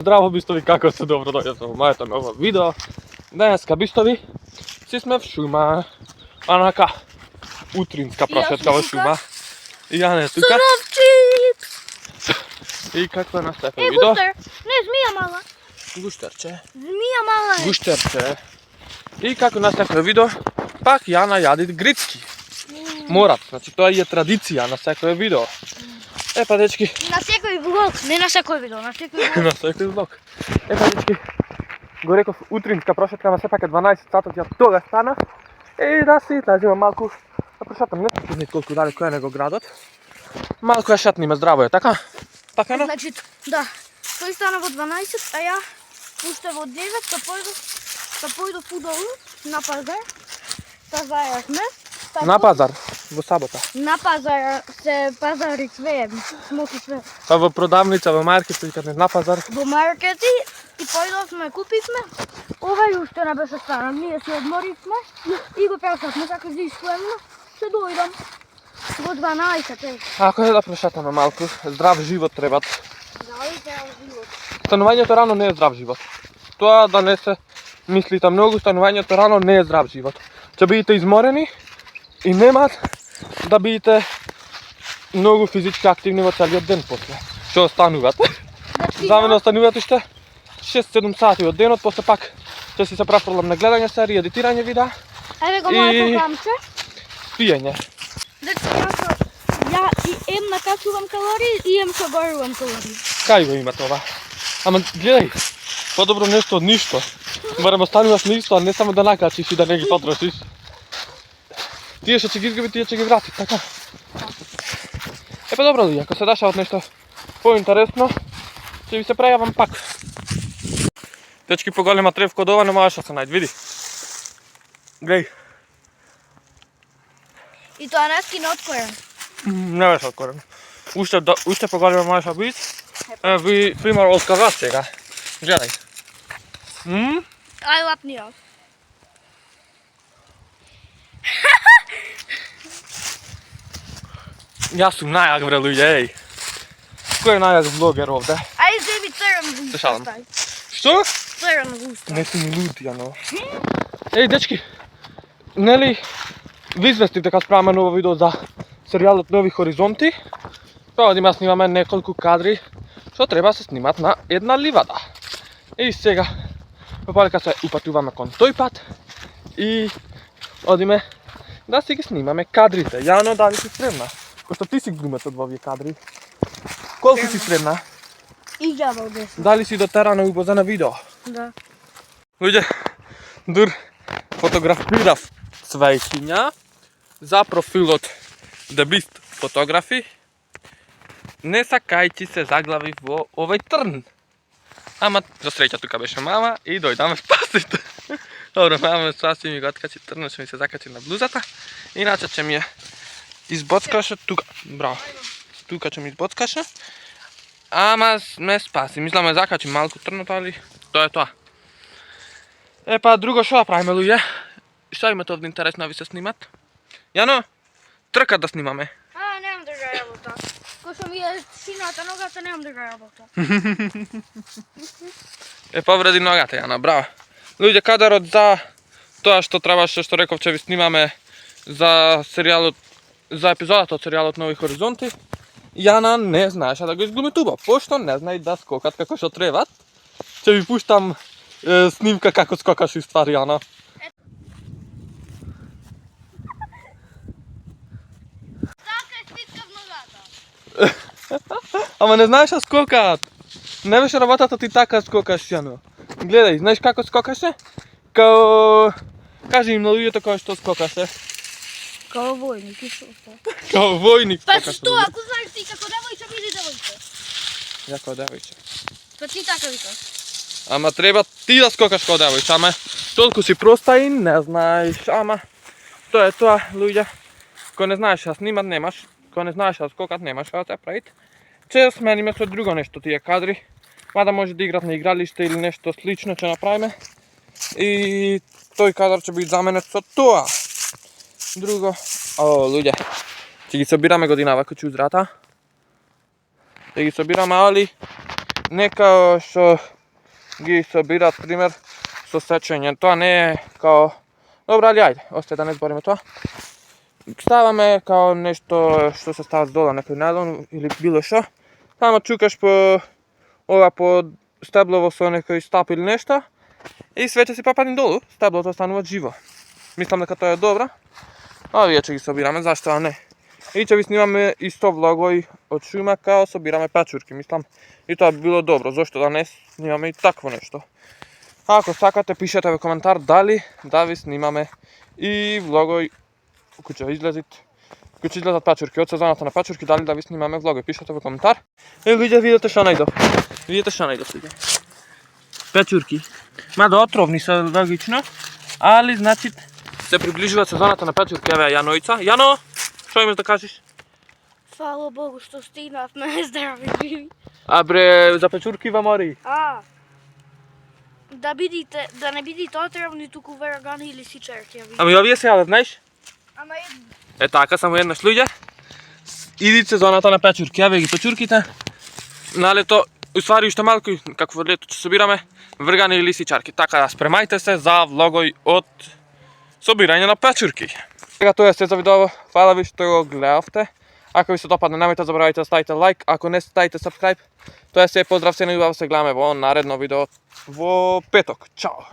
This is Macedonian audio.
Здраво бистови, како се добро дојдете во моето ново видео. Денеска бистови си сме в шума. Анака утринска прошетка во шума. И ја не тука. И какво е настапе видео? Гуштер, не змија мала. Гуштерче. Змија мала е. Гуштерче. И како настапе видео, пак Јана јади грицки. Морат, значи тоа е традиција на секој видео. Епа дечки. На секој влог, не на секој видео, на секој влог. На секој влог. Епа дечки. Го реков утринска прошетка, ама сепак е 12 сатот, ја тога станав. И да си излеземе малку да прошетам, не знам колку далеко е него градот. Малку ја шетниме здраво е, така? Така не? Значи, да. Тој стана во 12, а ја уште во 9, да појдов удолу на пазар. Пазаравме. На пазар, во сабота. На пазар се пазари све, смоки све. Па во продавница, во маркет, и каде на пазар. Во маркети и појдовме, купивме. Овај уште не беше станам, ние се одморивме и го пресавме, така зишуемно, се дојдам. Во 12, е. Ако е да прошетаме малку, здрав живот требат. Дали здрав живот? Станувањето рано не е здрав живот. Тоа да не се мислите многу, станувањето рано не е здрав живот. Ќе бидете изморени и немаат да бидете многу физички активни во целиот ден после. Што останувате? За мене останувате уште 6-7 сати од денот, после пак ќе си се префрлам на гледање серии, едитирање видеа, Еве го моето камче. пиење. Ја и ем накачувам калории и ем соборувам калории. Кај го има тоа? Ама гледај, подобро нешто од ништо. Барем остануваш на исто, а не само да накачиш и да не ги потрошиш. Тие што ќе ги изгуби, тие ќе ги врати, така? Епа добро луѓе, ако се дешава нешто поинтересно, ќе ви се прејавам пак. Дечки, поголема тревка од ова не можеш да се најде, види. Глеј. И тоа не скина откорен. Не беше откорен. Уште поголема можеш да биде. Ви пример од каза сега. Гледај. Ај лапни ја. Јас сум најак бре луѓе, еј. Кој е најак блогер овде? Ај зеби црен в Се шалам. уста. Што? Црен в уста. Не си ми луд, јано. Еј, дечки, нели ви известив дека справаме ново видео за серијалот Нови хоризонти? Тоа да снимаме неколку кадри што треба се снимат на една ливада. И сега, пополека се упатуваме кон тој пат и одиме да си ги снимаме кадрите. Јано, дали си спремна? Пошто ти си глумецот во овие кадри. Колку си спремна? И ѓава од десно. Дали си дотерана убоза на видео? Да. Луѓе, дур фотографирав свејкиња за профилот The Beast фотографи. Не сакајќи се заглавив во овој трн. Ама, за среќа тука беше мама и дојдаме спасите. Добро, мама ме спаси и ми го откачи трнот, што ми се закачи на блузата. Иначе ќе ми ја избоцкаше тука. Браво. Тука ќе ми избоцкаше. Ама ме спаси. Мислам ме закачи малку трнот, али тоа е тоа. Епа, друго што да правиме, луѓе? Што имате овде интересно да ви се снимат? Јано, тркат да снимаме. А, немам држа работа. Кој што ми е сината ногата, немам држа работа. Е, повреди ногата, Јана, браво. Луѓе, кадрот за тоа што требаше, што реков, че ви снимаме за серијалот, за епизодата од серијалот Нови хоризонти, Јана не знаеше да го изглуми туба, пошто не знае да скокат како што требат. Ќе ви пуштам снимка како скокаш и ствари, Јана. Така е стискав ногата. Ама не знаеш да скокат. Не беше работата ти така скокаш, Јано. Гледај, знаеш како скокаше? Као... Кажи им на луѓето кој што скокаше. Као војник, и што? Као војник Па скокаше. што, ако знаеш ти како девојче, биди девојче. Ја као девојче. Па ти така викаш. Ама треба ти да скокаш као девојче, ама толку си проста и не знаеш, ама тоа е тоа, луѓе. Кој не знаеш да снимат, немаш. Кој не знаеш да скокат, немаш да се правит. Ќе смениме со друго нешто тие кадри. Мада може да играт на игралиште или нешто слично ќе направиме. И тој кадар ќе биде заменет со тоа. Друго, луѓе, ќе ги собираме годинава кај чузрата. Ќе ги собираме, али нека што ги собираат пример со сечење. Тоа не е као добра, али ајде, осте да не збориме тоа. Ставаме као нешто што се става здола, некој најлон или било што. Само чукаш по ова по стеблово со некој стап или нешто и све ќе си попадне долу, стеблото останува живо. Мислам дека тоа е добра. А вие ќе ги собираме, зашто не? И ќе ви снимаме исто влогој од шума као собираме печурки. Мислам и тоа би било добро, зашто да не снимаме и такво нешто. Ако сакате, пишете во коментар дали да ви снимаме и влогој кој ќе излезат печурки од сезоната на печурки, дали да ви снимаме влогој. Пишете во коментар. И луѓе, видете што најдов. Видите што најдов луѓе. Печурки. Мада отровни се логично, али значи се приближува сезоната на печурки. Еве Јаноица. Јано, што имаш да кажеш? Фала Богу што стигнавме здрави живи. А бре, за печурки во мори. Да не бидите отровни, туку верагани или сичерки. Ами овие се јадат, знаеш? Ама едно. Е така, само еднаш луѓе. Иди сезоната на печурки, еве ги печурките. На лето, уствари уште малку, како во лето ќе собираме вргани или лисичарки. Така да спремајте се за влогој од собирање на печурки. Сега тоа е се за видео. Фала ви што го гледавте. Ако ви се допадне, немојте заборавајте да ставите лайк, ако не ставите subscribe. Тоа е се, поздрав се, не се гледаме во наредно видео во петок. Чао!